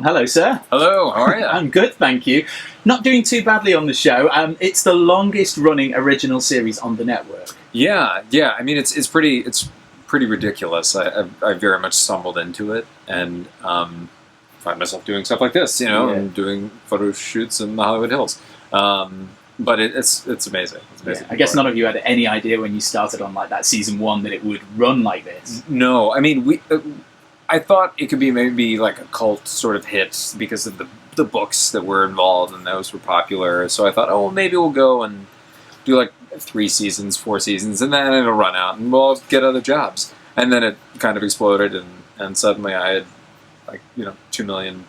Hello, sir. Hello, how are you? I'm good, thank you. Not doing too badly on the show. It's the longest running original series on the network. Yeah. I mean, it's pretty ridiculous. I very much stumbled into it and find myself doing stuff like this, and doing photo shoots in the Hollywood Hills. But it's amazing. It's amazing. Yeah, I guess none of you had any idea when you started on like that season 1 that it would run like this. No, I mean I thought it could be maybe like a cult sort of hit because of the books that were involved and those were popular. So I thought, oh, well, maybe we'll go and do like 3 seasons, 4 seasons, and then it'll run out and we'll get other jobs. And then it kind of exploded, and suddenly I had like 2 million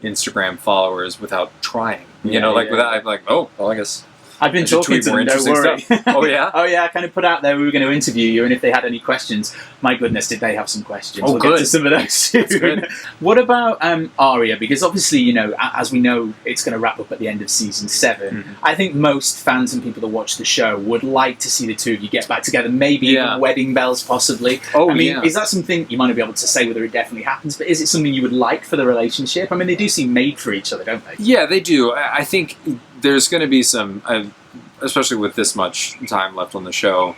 Instagram followers without trying. Without I'm like, oh, well, I guess. I've been talking to them, don't worry. Oh, yeah? Oh, yeah, I kind of put out there we were going to interview you, and if they had any questions, my goodness, did they have some questions. Oh, we'll good. Get to some of those soon. What about Aria? Because obviously, as we know, it's going to wrap up at the end of season 7. Mm-hmm. I think most fans and people that watch the show would like to see the two of you get back together, maybe even wedding bells, possibly. Oh, I mean, is that something, you might not be able to say whether it definitely happens, but is it something you would like for the relationship? I mean, they do seem made for each other, don't they? Yeah, they do. I think there's going to be some... especially with this much time left on the show,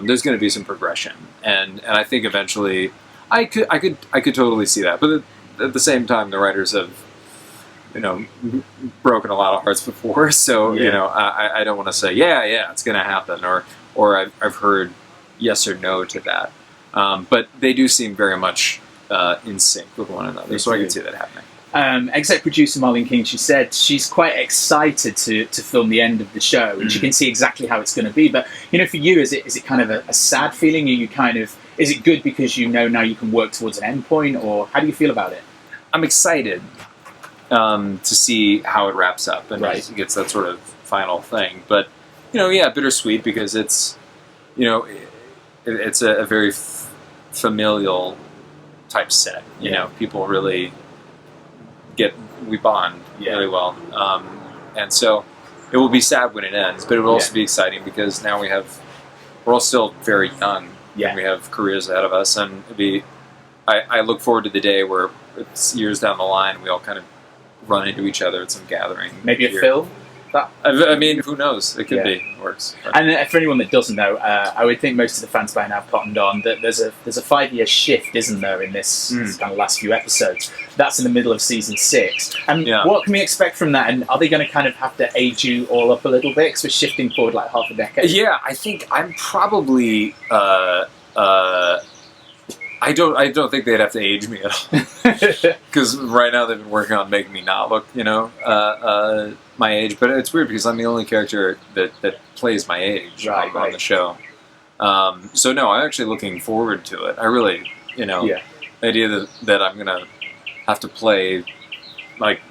there's going to be some progression, and I think eventually, I could totally see that. But at the same time, the writers have, broken a lot of hearts before, so I don't want to say yeah it's going to happen, or I've heard yes or no to that. But they do seem very much in sync with one another, so I can see that happening. Exec producer Marlene King, she said she's quite excited to film the end of the show, and she can see exactly how it's going to be. But for you, is it kind of a sad feeling? Are you is it good because now you can work towards an end point, or how do you feel about it? I'm excited to see how it wraps up and it gets that sort of final thing. But bittersweet because it's it's a very familial type set. People really. We bond really well, and so it will be sad when it ends, but it will also be exciting because now we're all still very young, and we have careers ahead of us, and I look forward to the day where it's years down the line we all kind of run into each other at some gathering. Maybe a film. I mean, who knows? It could be. It works. And for anyone that doesn't know, I would think most of the fans by now have cottoned on that there's a 5-year shift, isn't there, in this kind of last few episodes? That's in the middle of season 6. And what can we expect from that? And are they going to kind of have to age you all up a little bit? Because we're shifting forward like half a decade. Yeah, I think I'm probably. I don't think they'd have to age me at all. Because right now they've been working on making me not look, my age. But it's weird because I'm the only character that plays my age on the show. So no, I'm actually looking forward to it. I really, the idea that I'm going to have to play like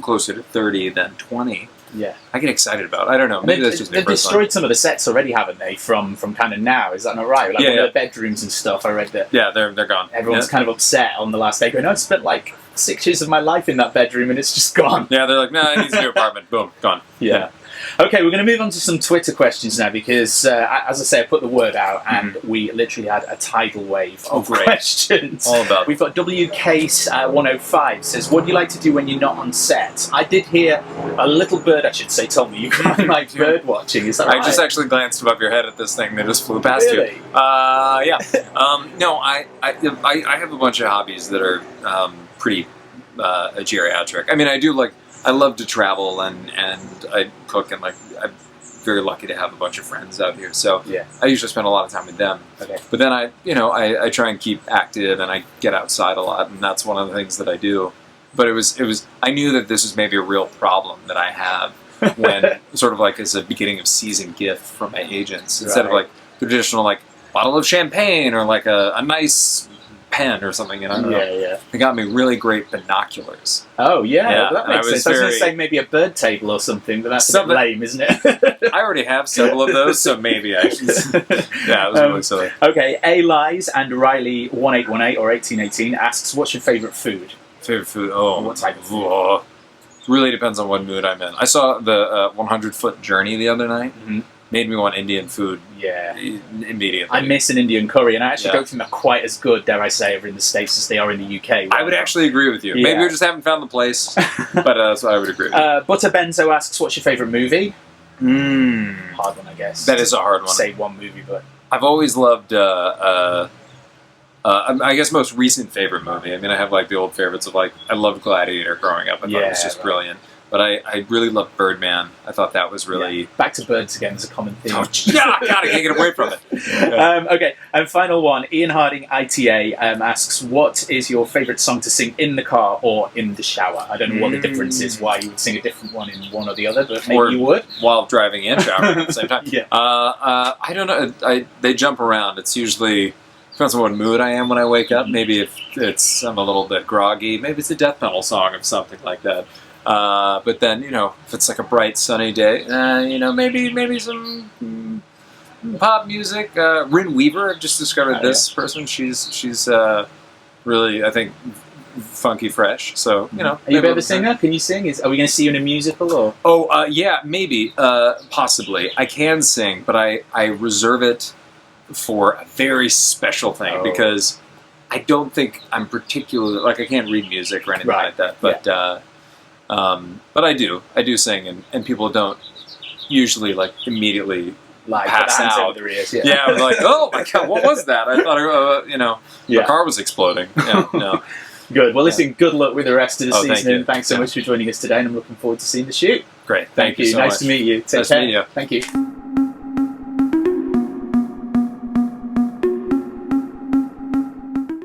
closer to 30 than 20. Yeah, I get excited about it. I don't know. Maybe that's just me. They've destroyed some of the sets already, haven't they? From kind of now, is that not right? Like one of the bedrooms and stuff. I read that. Yeah, they're gone. Everyone's kind of upset on the last day, going, "I spent like 6 years of my life in that bedroom, and it's just gone." Yeah, they're like, "Nah, it needs a new apartment." Boom, gone. Yeah. Okay, we're going to move on to some Twitter questions now because, as I say, I put the word out and we literally had a tidal wave of questions. All about We've got WCase105 says, what do you like to do when you're not on set? I did hear a little bird, I should say, told me you like bird watching. Is that right? I just actually glanced above your head at this thing that just flew past you. Yeah. No, I have a bunch of hobbies that are pretty geriatric. I mean, I love to travel and I cook, and I'm very lucky to have a bunch of friends out here. So I usually spend a lot of time with them. Okay. But then I try and keep active, and I get outside a lot, and that's one of the things that I do. But I knew that this was maybe a real problem that I have when sort of like as a beginning of season gift from my agents, instead of like the traditional like bottle of champagne or like a nice pen or something, I don't know. They got me really great binoculars. Oh yeah, that makes sense. I was going to say maybe a bird table or something, but that's a bit lame, isn't it? I already have several of those, so maybe I should. Yeah, it was really silly. Okay, A Lies and Riley 1818 or 1818 asks, "What's your favorite food?" Favorite food? Oh, what type of food? Really depends on what mood I'm in. I saw the 100-Foot Journey the other night. made me want Indian food. Yeah, immediately. I miss an Indian curry, and I actually don't think they're quite as good, dare I say, over in the States as they are in the UK. I would actually agree with you. Yeah. Maybe we just haven't found the place, but so I would agree with you. Butter Benzo asks, what's your favourite movie? Hard one, I guess. That is a hard one. Say one movie, but... I've always loved, I guess most recent favorite movie. I mean, I have like the old favorites of like, I loved Gladiator growing up. I thought it was just brilliant. But I really loved Birdman. I thought that was really... Yeah. Back to birds again is a common theme. Oh, yeah, God, I can't get away from it. Yeah. Okay, and final one. Ian Harding, ITA, asks, what is your favourite song to sing in the car or in the shower? I don't know what the difference is, why you would sing a different one in one or the other, but maybe you would. While driving and showering at the same time. Yeah. I don't know. They jump around. It's usually... Depends on what mood I am when I wake up. Maybe if I'm a little bit groggy, maybe it's a death metal song or something like that. But then, you know, if it's like a bright, sunny day, you know, maybe some pop music. Rin Weaver, I've just discovered this person. She's really, I think, funky fresh. So, you know. Are you a bit of a singer? Can you sing? Are we going to see you in a musical? Or? Oh, yeah, maybe. Possibly. I can sing, but I reserve it for a very special thing because I don't think I'm particularly, like, I can't read music or anything like that. But, but I do sing, and people don't usually like immediately pass out. Over their ears, yeah, I was like, oh my God, what was that? I thought, you know, the car was exploding. Yeah, no. Good. Well, listen, good luck with the rest of the season. Thank you. Thanks so much for joining us today, and I'm looking forward to seeing the shoot. Great. Thank you so nice much. to meet you. Take care. Nice to meet you. Thank you.